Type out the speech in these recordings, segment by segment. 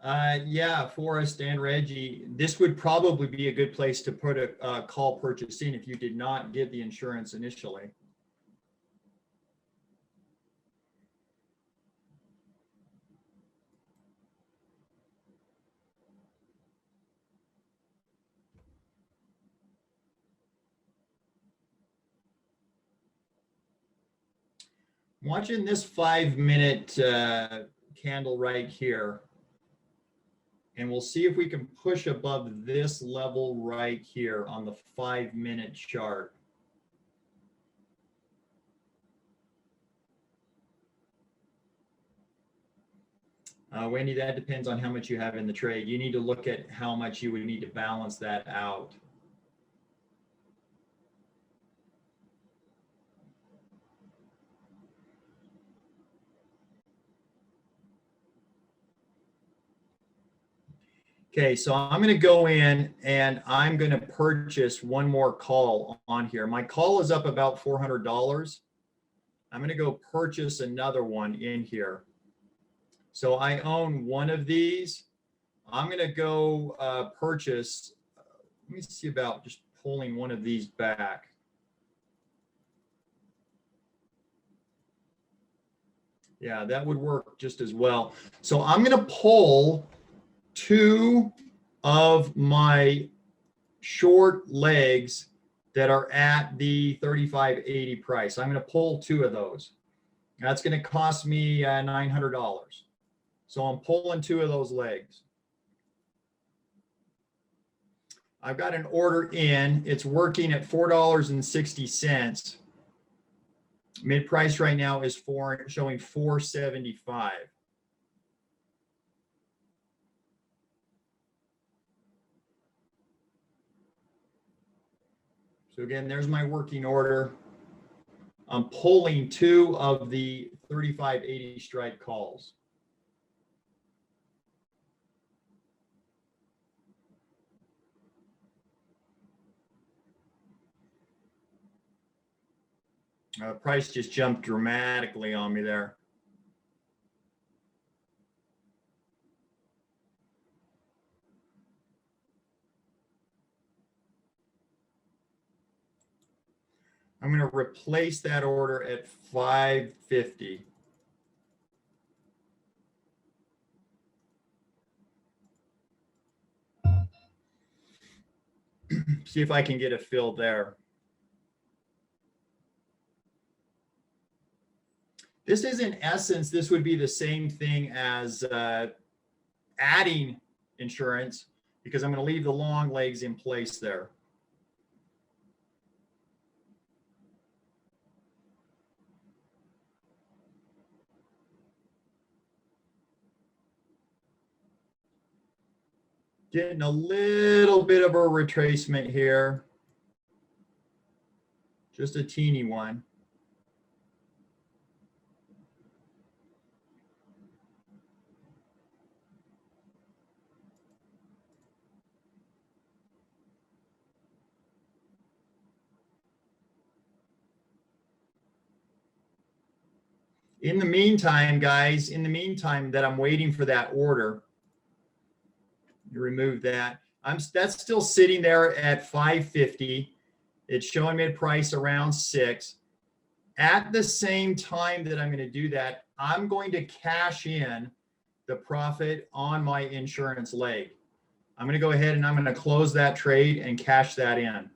Yeah, Forrest and Reggie, this would probably be a good place to put a call purchase in if you did not get the insurance initially. Watching this 5-minute candle right here, and we'll see if we can push above this level right here on the 5-minute chart. Wendy, that depends on how much you have in the trade. You need to look at how much you would need to balance that out. Okay, so I'm going to go in and I'm going to purchase one more call on here. My call is up about $400. I'm going to go purchase another one in here. So I own one of these. I'm going to go purchase, let me see about just pulling one of these back. Yeah, that would work just as well. So I'm going to pull two of my short legs that are at the 35.80 price. I'm going to pull two of those. That's going to cost me $900. So I'm pulling two of those legs. I've got an order in. It's working at $4.60. Mid price right now is showing $4.75. So again, there's my working order. I'm pulling two of the 35.80 strike calls. Price just jumped dramatically on me there. I'm going to replace that order at 550. See if I can get a fill there. This is, in essence, this would be the same thing as adding insurance, because I'm going to leave the long legs in place there. Getting a little bit of a retracement here. Just a teeny one. In the meantime, guys, in the meantime that I'm waiting for that order, you remove that. That's still sitting there at 550. It's showing me a price around 6. At the same time that I'm going to do that, I'm going to cash in the profit on my insurance leg. I'm going to go ahead and I'm going to close that trade and cash that in.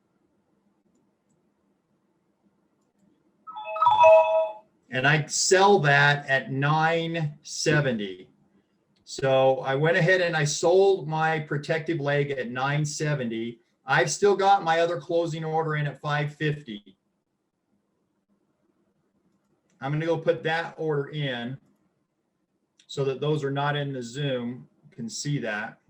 And I sell that at 970. So I went ahead and I sold my protective leg at 970. I've still got my other closing order in at 550. I'm going to go put that order in so that those are not in the Zoom can see that.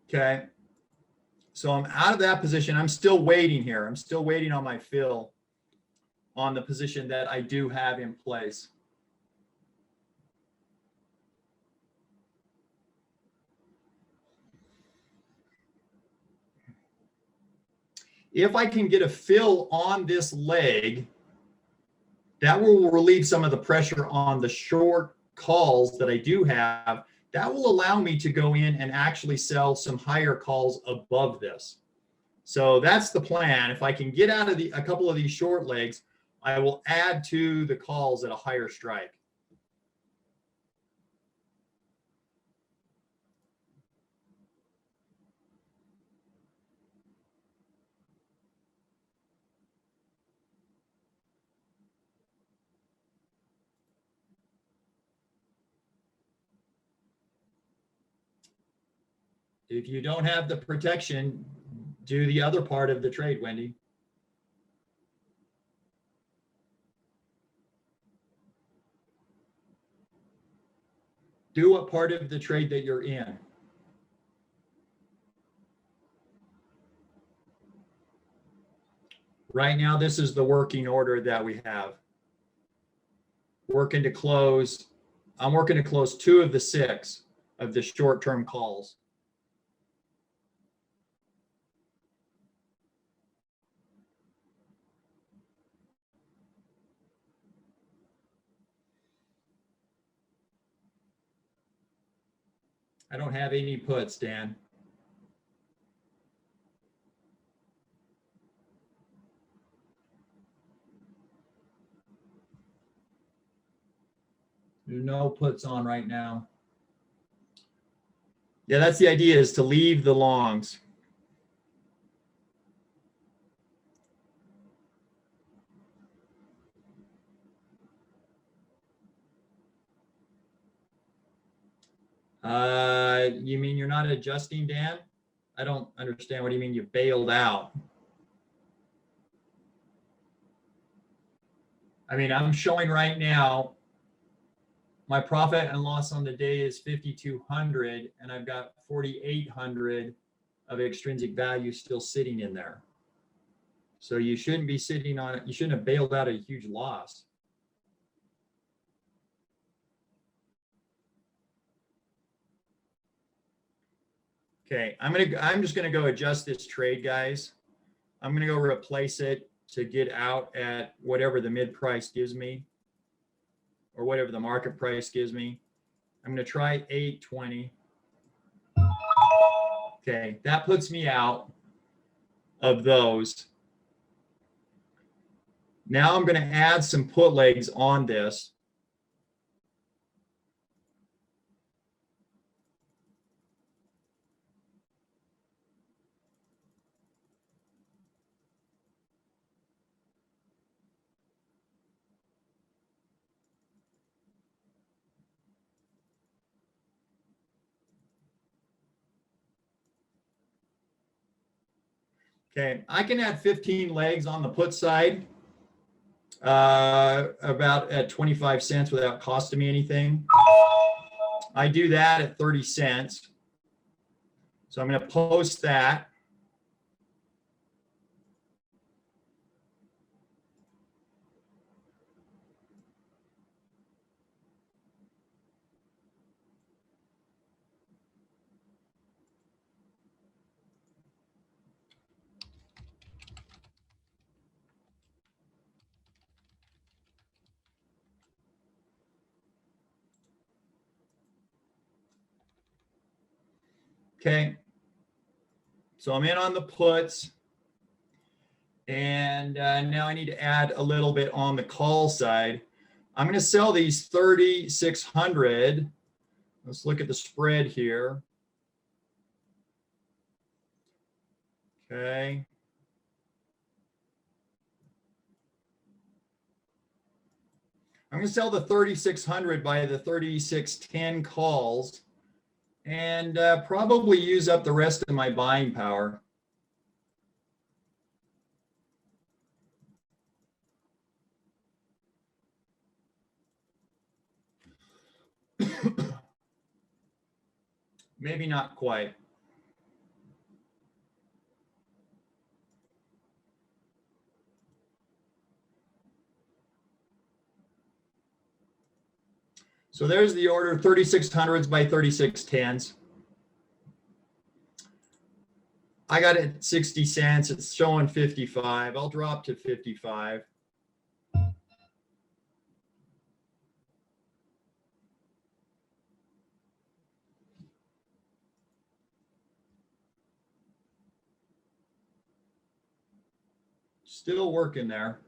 Okay. So I'm out of that position. I'm still waiting here. I'm still waiting on my fill on the position that I do have in place. If I can get a fill on this leg, that will relieve some of the pressure on the short calls that I do have. That will allow me to go in and actually sell some higher calls above this. So that's the plan. If I can get out of a couple of these short legs, I will add to the calls at a higher strike. If you don't have the protection, do the other part of the trade, Wendy. Do what part of the trade that you're in. Right now, this is the working order that we have. Working to close. I'm working to close 2 of the 6 of the short-term calls. I don't have any puts, Dan. No puts on right now. Yeah, that's the idea, is to leave the longs. You mean you're not adjusting, Dan? I don't understand. What do you mean you bailed out? I mean, I'm showing right now my profit and loss on the day is 5,200, and I've got 4,800 of extrinsic value still sitting in there. So you shouldn't be sitting on it. You shouldn't have bailed out a huge loss. Okay, I'm just gonna go adjust this trade, guys. I'm gonna go replace it to get out at whatever the mid price gives me, or whatever the market price gives me. I'm gonna try 820. Okay, that puts me out of those. Now I'm gonna add some put legs on this. Okay, I can add 15 legs on the put side, about at 25 cents without costing me anything. I do that at 30 cents. So I'm going to post that. Okay. So I'm in on the puts. And now I need to add a little bit on the call side. I'm going to sell these 3,600. Let's look at the spread here. Okay. I'm going to sell the 3,600 by the 3,610 calls, and probably use up the rest of my buying power. Maybe not quite. So there's the order, 3600s by 3610s. I got it at 60 cents. It's showing 55. I'll drop to 55. Still working there.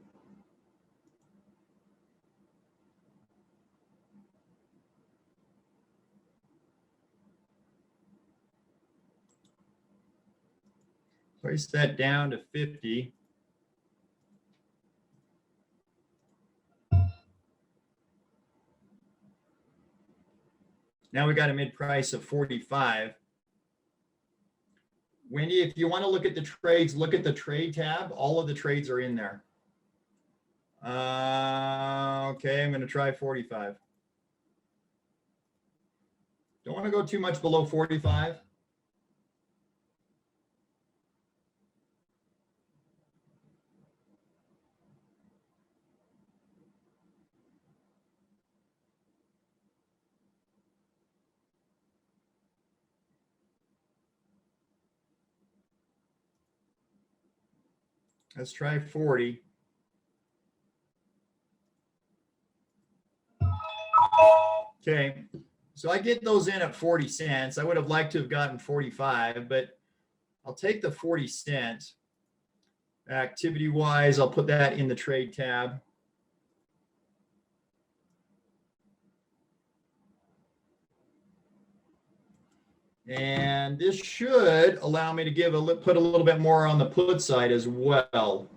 Place that down to 50. Now we got a mid price of 45. Wendy, if you want to look at the trades, look at the trade tab. All of the trades are in there. Okay, I'm going to try 45. Don't want to go too much below 45. Let's try 40. Okay, so I get those in at 40 cents. I would have liked to have gotten 45, but I'll take the 40 cents. Activity wise, I'll put that in the trade tab. And this should allow me to put a little bit more on the put side as well.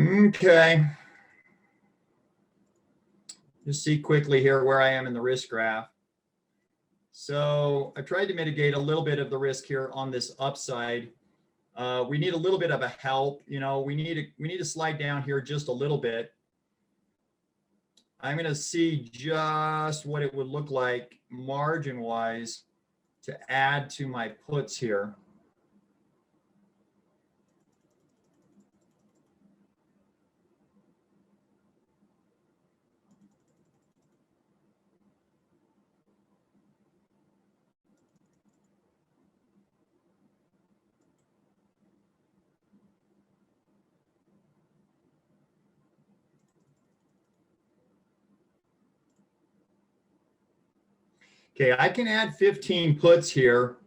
Okay. Just see quickly here where I am in the risk graph. So I tried to mitigate a little bit of the risk here on this upside. We need a little bit of a help. You know, we need to slide down here just a little bit. I'm going to see just what it would look like margin wise to add to my puts here. Okay, I can add 15 puts here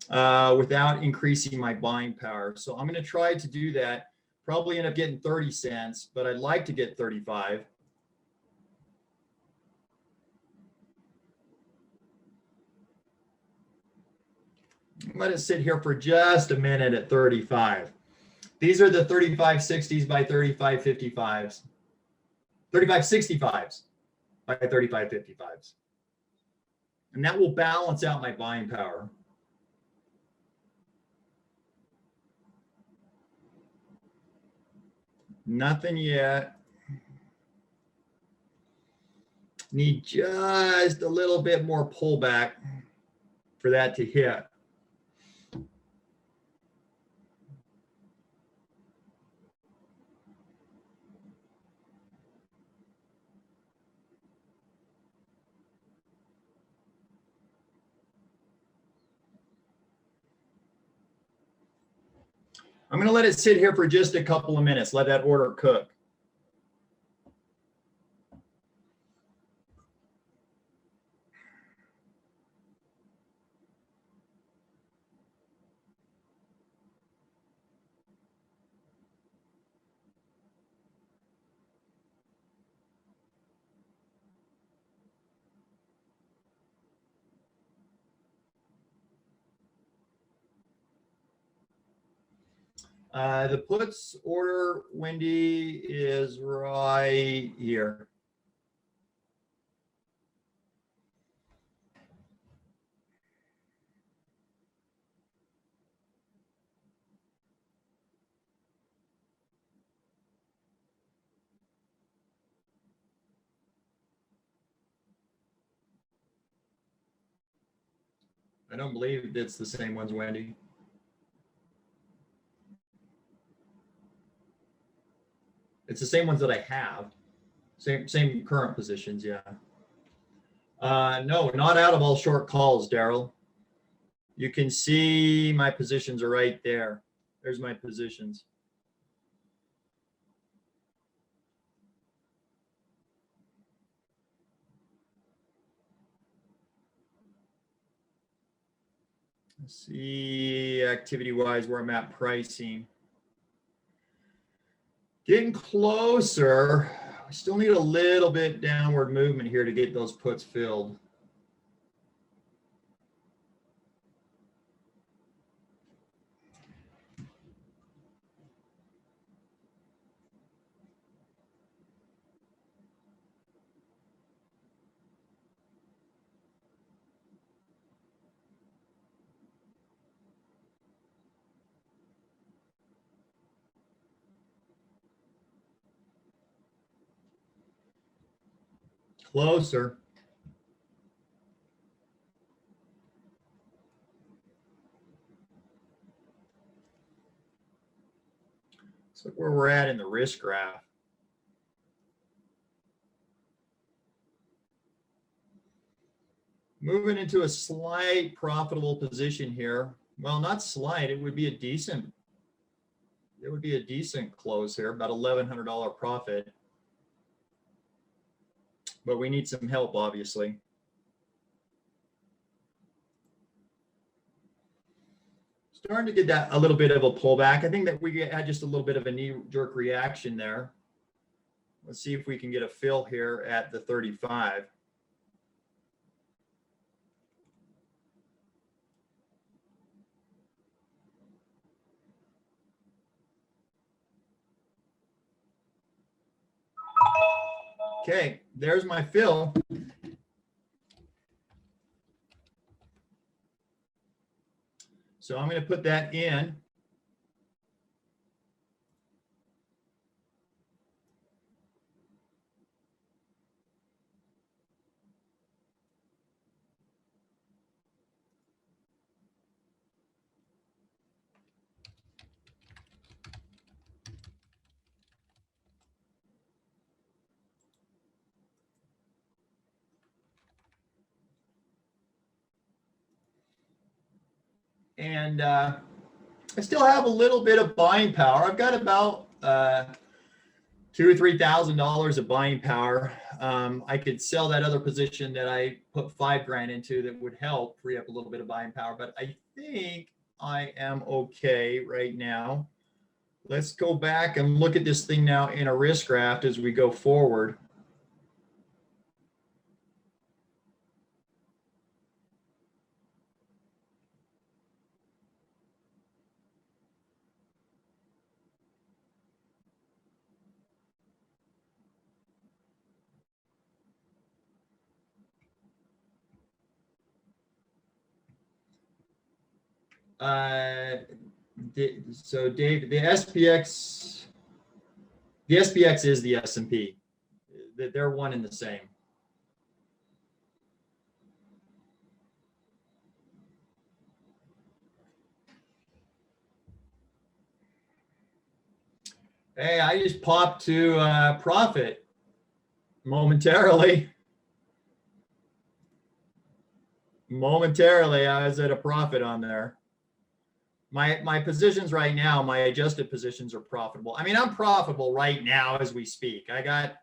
without increasing my buying power. So I'm going to try to do that. Probably end up getting 30 cents, but I'd like to get 35. Let it sit here for just a minute at 35. These are the 3560s by 3555s. 3565s by 3555s. And that will balance out my buying power. Nothing yet. Need just a little bit more pullback for that to hit. I'm going to let it sit here for just a couple of minutes. Let that order cook. The puts order, Wendy, is right here. I don't believe it's the same ones, Wendy. It's the same ones that I have. Same current positions, yeah. No, not out of all short calls, Daryl. You can see my positions are right there. There's my positions. Let's see activity-wise where I'm at pricing. Getting closer. We still need a little bit downward movement here to get those puts filled. Closer. Let's look where we're at in the risk graph. Moving into a slight profitable position here. Well, not slight, it would be a decent close here, about $1,100 profit. But we need some help, obviously. Starting to get that a little bit of a pullback. I think that we had just a little bit of a knee-jerk reaction there. Let's see if we can get a fill here at the 35. Okay, there's my fill. So I'm going to put that in. And I still have a little bit of buying power. I've got about $2,000 or $3,000 of buying power. I could sell that other position that I put $5,000 into that would help free up a little bit of buying power. But I think I am okay right now. Let's go back and look at this thing now in a risk graph as we go forward. So Dave, the SPX is the S&P. They're one and the same. Hey, I just popped to profit momentarily. Momentarily, I was at a profit on there. My positions right now, my adjusted positions are profitable. I mean, I'm profitable right now as we speak. I got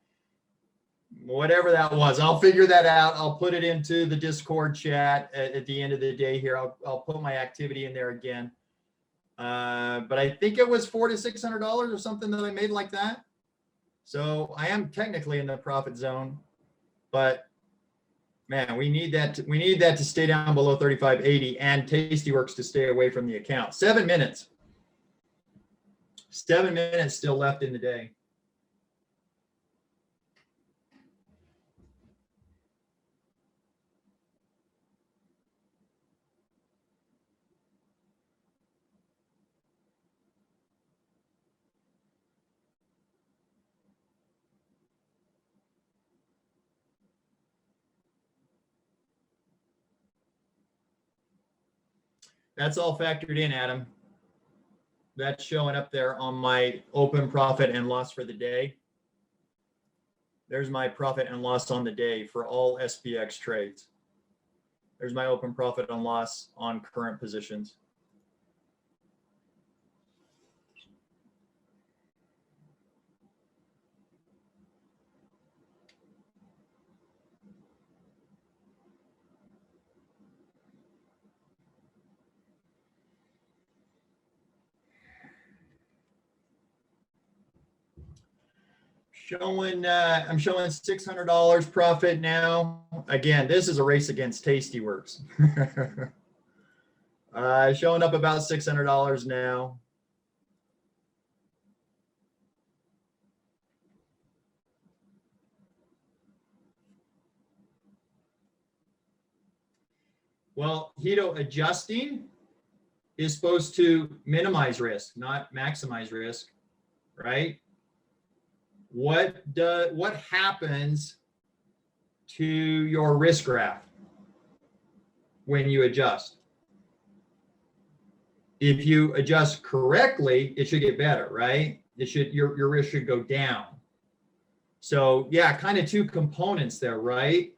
whatever that was. I'll figure that out. I'll put it into the Discord chat at the end of the day here. I'll put my activity in there again. But I think it was $400 to $600 or something that I made like that. So I am technically in the profit zone, but man, we need that to stay down below 35.80 and Tastyworks to stay away from the account. 7 minutes. 7 minutes still left in the day. That's all factored in, Adam. That's showing up there on my open profit and loss for the day. There's my profit and loss on the day for all SPX trades. There's my open profit and loss on current positions. I'm showing $600 profit now. Again, this is a race against Tastyworks. Showing up about $600 now. Well, Hito, adjusting is supposed to minimize risk, not maximize risk, right? What happens to your risk graph when you adjust? If you adjust correctly, it should get better, right? Your risk should go down. So yeah, kind of two components there, right?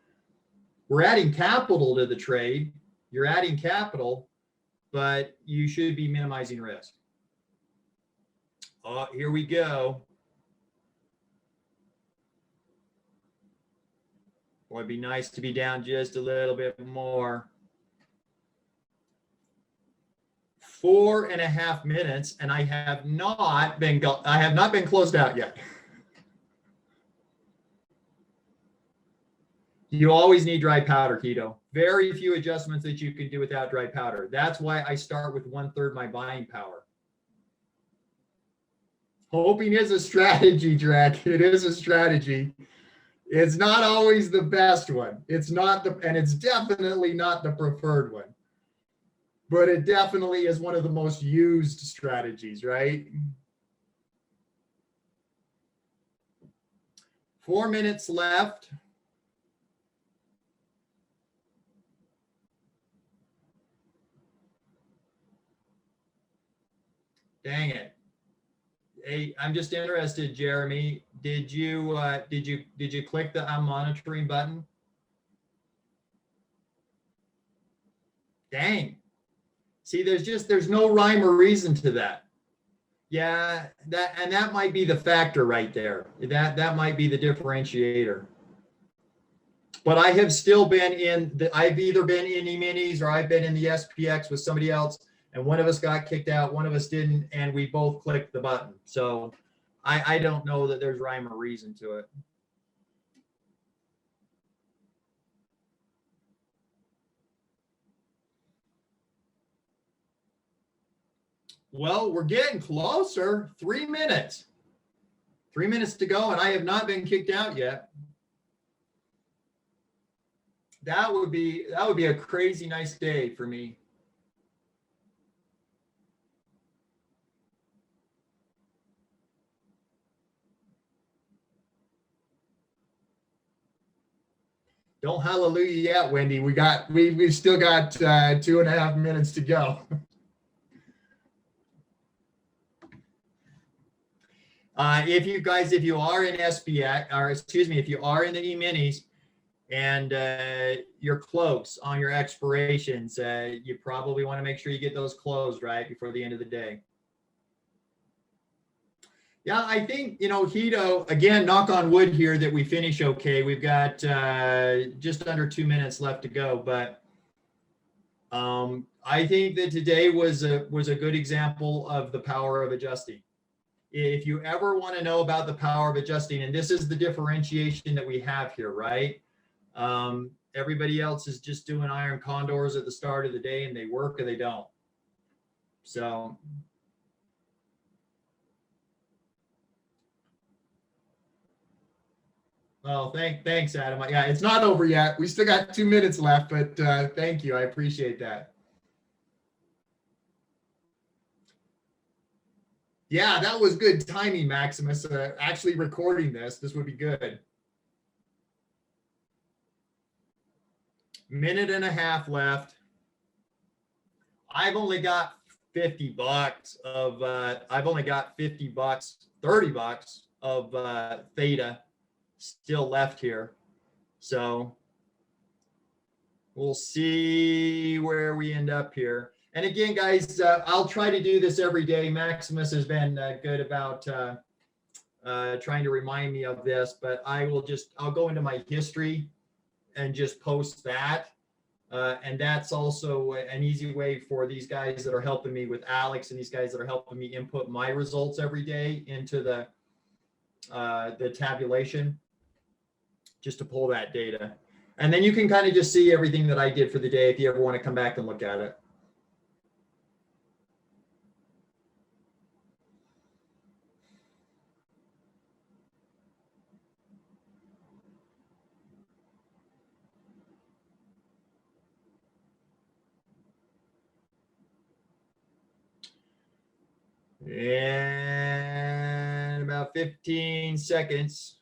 We're adding capital to the trade. You're adding capital, but you should be minimizing risk. Oh, here we go. Boy, it'd be nice to be down just a little bit more. 4.5 minutes, and I have not been closed out yet. You always need dry powder, Keto. Very few adjustments that you can do without dry powder. That's why I start with 1/3 my buying power. Hoping is a strategy, Drac. It is a strategy. It's not always the best one. It's not and it's definitely not the preferred one. But it definitely is one of the most used strategies, right? 4 minutes left. Dang it. Hey, I'm just interested, Jeremy. Did you click the I'm monitoring button? Dang. See, there's no rhyme or reason to that. Yeah, that might be the factor right there. That might be the differentiator. But I have still been I've either been in E-minis or I've been in the SPX with somebody else, and one of us got kicked out, one of us didn't, and we both clicked the button. So I don't know that there's rhyme or reason to it. Well, we're getting closer. 3 minutes. 3 minutes to go, and I have not been kicked out yet. That would be a crazy nice day for me. Don't hallelujah yet, Wendy. We've still got 2.5 minutes to go. If you are in SPX, or excuse me, if you are in the E-minis and you're close on your expirations, you probably want to make sure you get those closed right before the end of the day. Yeah, I think, Hito, again, knock on wood here that we finish okay. We've got just under 2 minutes left to go, but I think that today was a good example of the power of adjusting. If you ever want to know about the power of adjusting, and this is the differentiation that we have here, right? Everybody else is just doing iron condors at the start of the day, and they work or they don't. So well, thanks, Adam. Yeah, it's not over yet. We still got 2 minutes left, but thank you. I appreciate that. Yeah, that was good timing, Maximus. Actually recording this would be good. 1.5 minutes left. I've only got $50 of, I've only got $50, $30 of theta still left here. So we'll see where we end up here. And again, guys, I'll try to do this every day. Maximus has been good about trying to remind me of this, but I'll go into my history and just post that. And that's also an easy way for these guys that are helping me with Alex and these guys that are helping me input my results every day into the tabulation, just to pull that data. And then you can kind of just see everything that I did for the day if you ever want to come back and look at it. And about 15 seconds.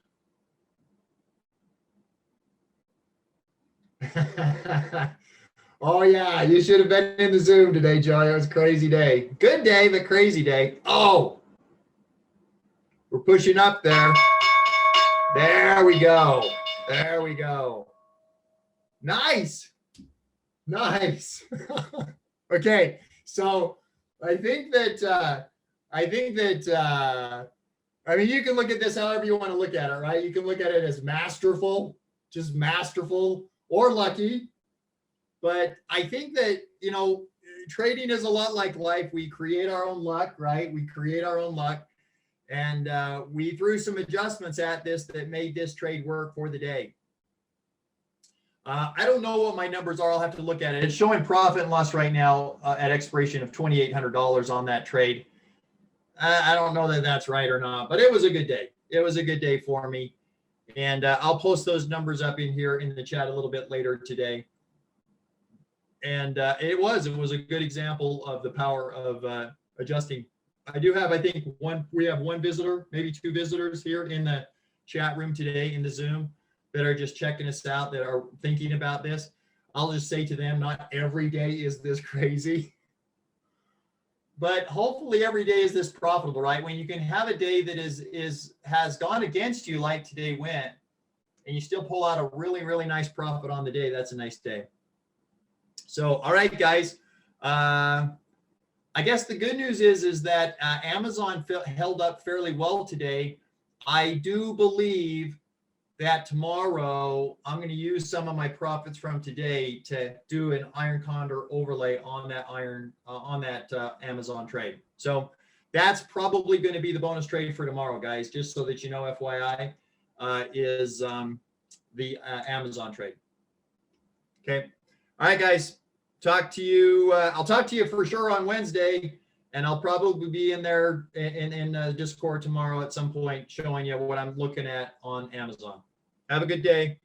Oh yeah, you should have been in the Zoom today, Joey. It was a crazy day. Good day, but crazy day. Oh, we're pushing up there. There we go. There we go. Nice. Nice. Okay, so I think that I mean, you can look at this however you want to look at it, right? You can look at it as masterful, just masterful, or lucky. But I think that, you know, trading is a lot like life. We create our own luck, right? We create our own luck. And we threw some adjustments at this that made this trade work for the day. I don't know what my numbers are. I'll have to look at it. It's showing profit and loss right now at expiration of $2,800 on that trade. I don't know that that's right or not, but it was a good day. It was a good day for me. And I'll post those numbers up in here in the chat a little bit later today. And it was a good example of the power of adjusting. I do have, I think, we have one visitor, maybe two visitors here in the chat room today in the Zoom that are just checking us out, that are thinking about this. I'll just say to them, not every day is this crazy, but hopefully every day is this profitable, right? When you can have a day that has gone against you like today went, and you still pull out a really, really nice profit on the day, that's a nice day. So, all right, guys. I guess the good news is that Amazon held up fairly well today. I do believe that tomorrow I'm going to use some of my profits from today to do an iron condor overlay on that Amazon trade. So that's probably going to be the bonus trade for tomorrow, guys. Just so that you know, FYI, is the Amazon trade. Okay. All right, guys. Talk to you. I'll talk to you for sure on Wednesday, and I'll probably be in there in Discord tomorrow at some point, showing you what I'm looking at on Amazon. Have a good day.